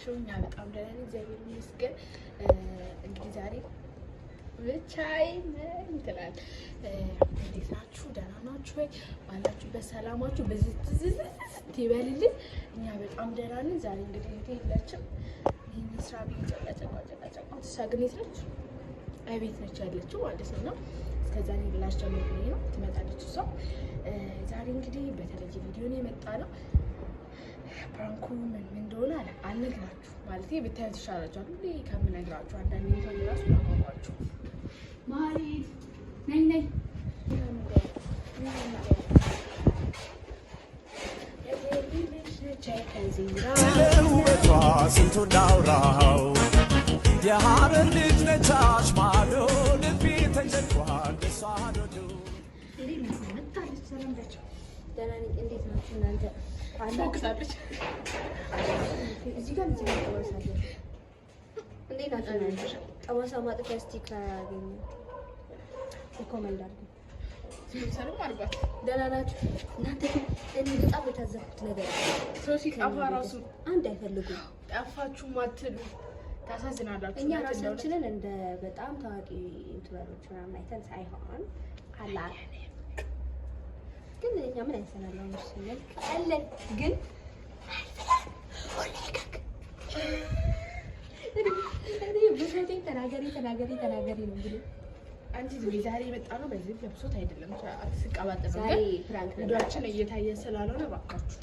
ናችሁ? እኛ በጣም ደህና ነን፣ እግዚአብሔር ይመስገን። እንግዲህ ዛሬ ብቻዬን እንትላል። እንዴት ናችሁ? ደህና ናችሁ ወይ? ባላችሁበት ሰላማችሁ በዚህ ትዝዝት ይበልልኝ። እኛ በጣም ደህና ነን። ዛሬ እንግዲህ የለችም። ይህን ስራ ጨቃጨቃ እሷ ግን የት ነች? ቤት ነች ያለችው ማለት ነው። እስከዛ እኔ ላስጀምር ነው ትመጣለች እሷ። ዛሬ እንግዲህ በተለየ ቪዲዮ ነው የመጣ ነው። ፕራንኩ ምን እንደሆነ አልነግራችሁ ማለት ብታዩት ይሻላችኋል። ሁሌ ከምነግራችሁ አንዳንዴ እንኳን ራሱ ላቋቋችሁ ማሪት ነይ ውበቷ ስንቱን ላውራው የሀረር ልጅ ነች አሽማዶ ልቤ ተጨንቋል እሷ ዶዶ ደህና ነኝ። እንዴት ናችሁ እናንተ? ፎክሳለች እዚህ ጋር ጠባሳለች። እንዴት ናችሁ? ጠባሳ ማጥፊያ ስቲክ አገኘ ኮመንት አድርጉ። ሰላም አርጓት። ደህና ናችሁ እናንተ? እኔ በጣም የታዘብኩት ነገር ሰው ሲጠፋ ራሱ አንድ አይፈልጉም። ጠፋችሁ ማትሉ ታሳዝናላችሁ። እኛ ራሳችንን እንደ በጣም ታዋቂ ዩቲዩበሮች ምናምን አይተን ሳይሆን አላህ ግን እኛ ምን አይሰናለው መስለኝ አለን ግን እኔ በሰቴ ተናገሪ ነው እንግዲህ አንቺ ዛሬ የመጣ ነው። በዚህ ለብሶት አይደለም አትስቃባጠሩ። ግን ቪዲዮአችን እየታየ ስላልሆነ ባካችሁ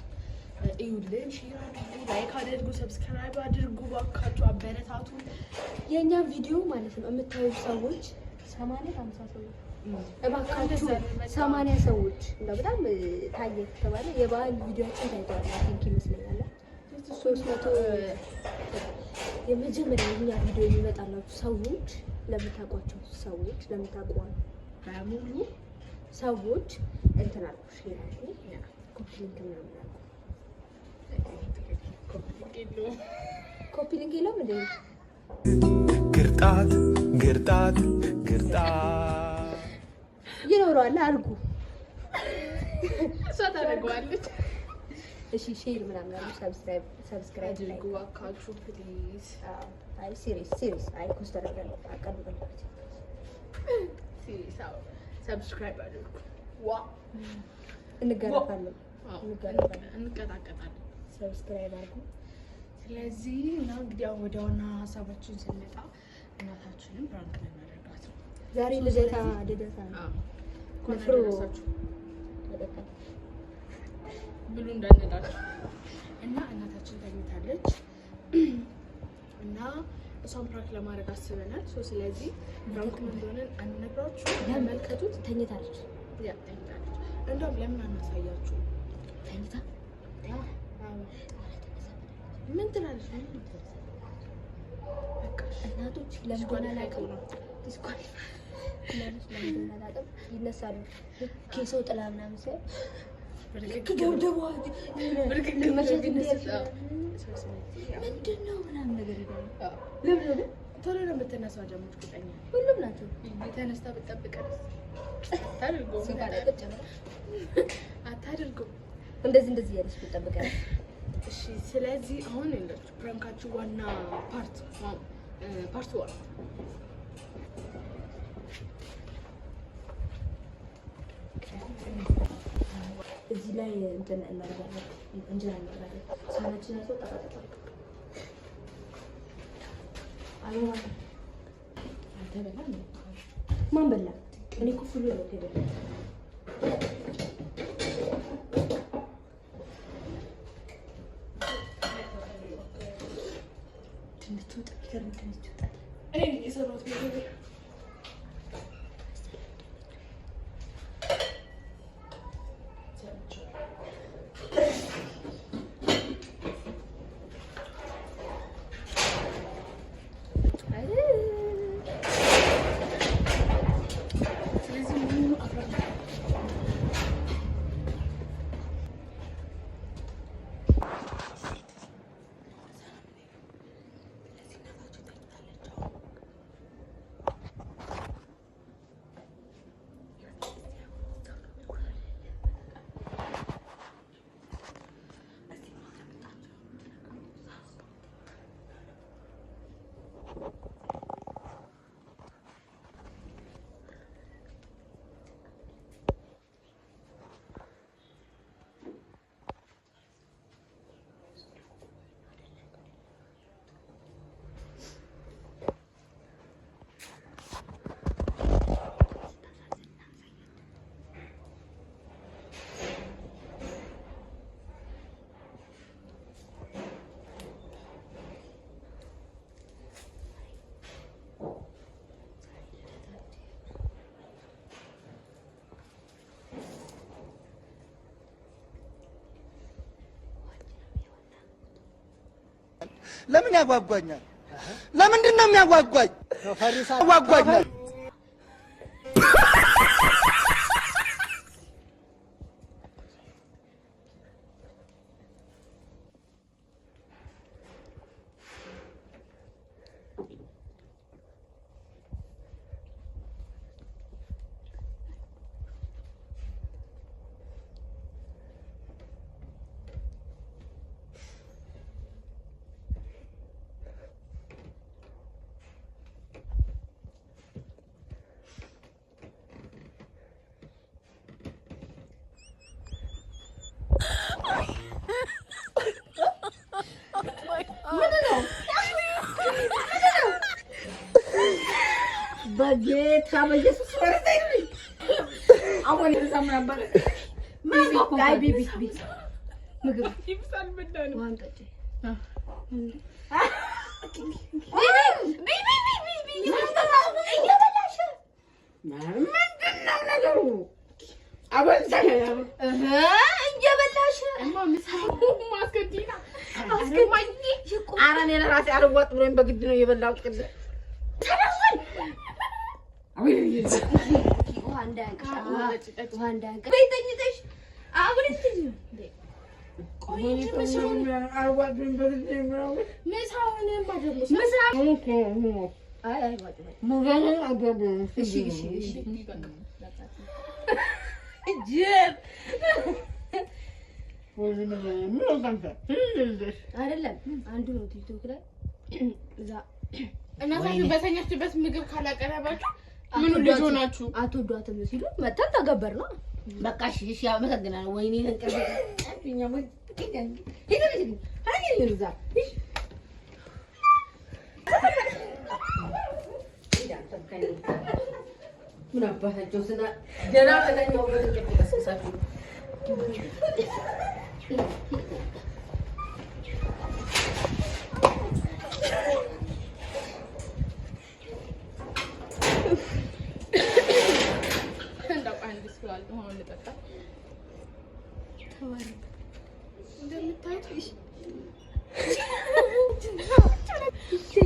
እዩልን፣ ሼር አድርጉ፣ ላይክ አድርጉ፣ ሰብስክራይብ አድርጉ። ባካችሁ አበረታቱ። የኛ ቪዲዮ ማለት ነው የምታዩ ሰዎች 50 ሰዎች እባካችሁ 80 ሰዎች እንደው በጣም ታየ ተባለ። የበዓል ቪዲዮአችን ታይቷል። ቲንክ ይመስለኛል 300 የመጀመሪያ የኛ ቪዲዮ የሚመጣላችሁ ሰዎች ለምታውቋቸው ሰዎች ለምታውቋቸው በሙሉ ሰዎች እንትን አልኩ ሼር አድርጉ። ኮፒ ሊንክ ምናምን አልኩ። ኮፒ ሊንክ የለውም እንዴ? ግርጣት ይኖረዋል አድርጉ። እሷ ታደርገዋለች። እሺ ሼር ምናምን አሉ። ሰብስክራይብ አድርጉ እባካችሁ ፕሊዝ። አይ ሲሪየስ አይ ኮስተር አድርገን አቀርብላችሁ ሲሪየስ ሰብስክራይብ አድርጉ። ዋ እንገራፋለን እንቀጣቀጣለን። ሰብስክራይብ አድርጉ። ስለዚህ እና እንግዲህ ወደ ዋና ሀሳባችን ስንመጣ እናታችንን ፕራንክ እናደርጋት ነው ዛሬ። ልደታ ነው ኮንፍሮ ብሉ እንዳንላችሁ እና እናታችን ተኝታለች እና እሷን ፕራንክ ለማድረግ አስበናል። ስለዚህ ፕራንክ ምን እንደሆነ አንነግራችሁ፣ ተመልከቱት። ተኝታለች። እንደውም ለምን አናሳያችሁ? ተኝታ ምን ትላለች? በቃ እናቶች ለምዶና ላቀው ነው ይነሳሉ። ኬሰው ጥላ ምናምን ሳይ ምንድን ነው ምናምን ነገር ይላሉ። ለምን ቶሎ ነው የምትነሳው? ደግሞ እርግጠኛ ሁሉም ናቸው። ተነስታ ብትጠብቀን አታድርገው እንደዚህ እያለች ብትጠብቀን። እሺ ስለዚህ አሁን ያለችው ፕራንካችሁ ዋና ፓርት 1 እዚህ ላይ እንትን እናደርጋለን። እንጀራ እናደርጋለን። ሳህናችን አስወጣ ማን በላ? እኔ እኮ ፍሉ ነው ከደለ ለምን ያጓጓኛል? ለምንድን ነው የሚያጓጓኝ? ያጓጓኛል። በጌታ በኢየሱስ ወርደኝ አሁን የሰማን ባለ ማይ ቢቢ ምግብ ይብሳል በዳን ዋንጠጭ ምንድነው ነገሩ? አበልተኛ እየበላሽ ማስከቲና አስከማኝ ኧረ እኔ ለራሴ አልዋጥ ብሎኝ በግድ ነው የበላሁት። ቅድም ተነሱኝ አይደለም አንዱ ነው ቲክቶክ ላይ እዛ እናታችሁ በተኛችበት ምግብ ካላቀረባችሁ ምን ልጅ ሆናችሁ አትወዷትም ሲሉ መጣን ተገበር ነው። በቃ እሺ አመሰግናለሁ። ወይኔ ተንቀርበ አብኛ ምን ሄደልኝ አይ ይርዛ ምን አባታቸው ስና ደና ተኛው በተጨፈ ተሰሳችሁ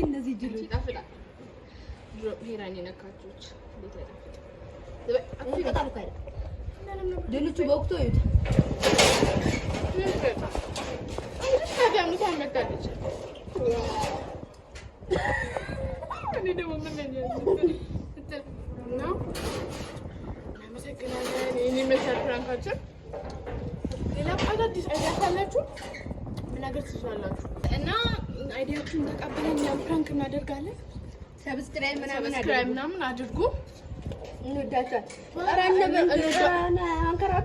እነዚህ ጅሎች ይጣፍጣል። ሄራኒ ነካቾች ድንቹ በወቅቱ ይዩት። እና አይዲያችሁን ተቀብለን እኛም ፕራንክ እናደርጋለን። ሰብስክራይብ ምናምን አድርጉ። እንወዳችኋለን።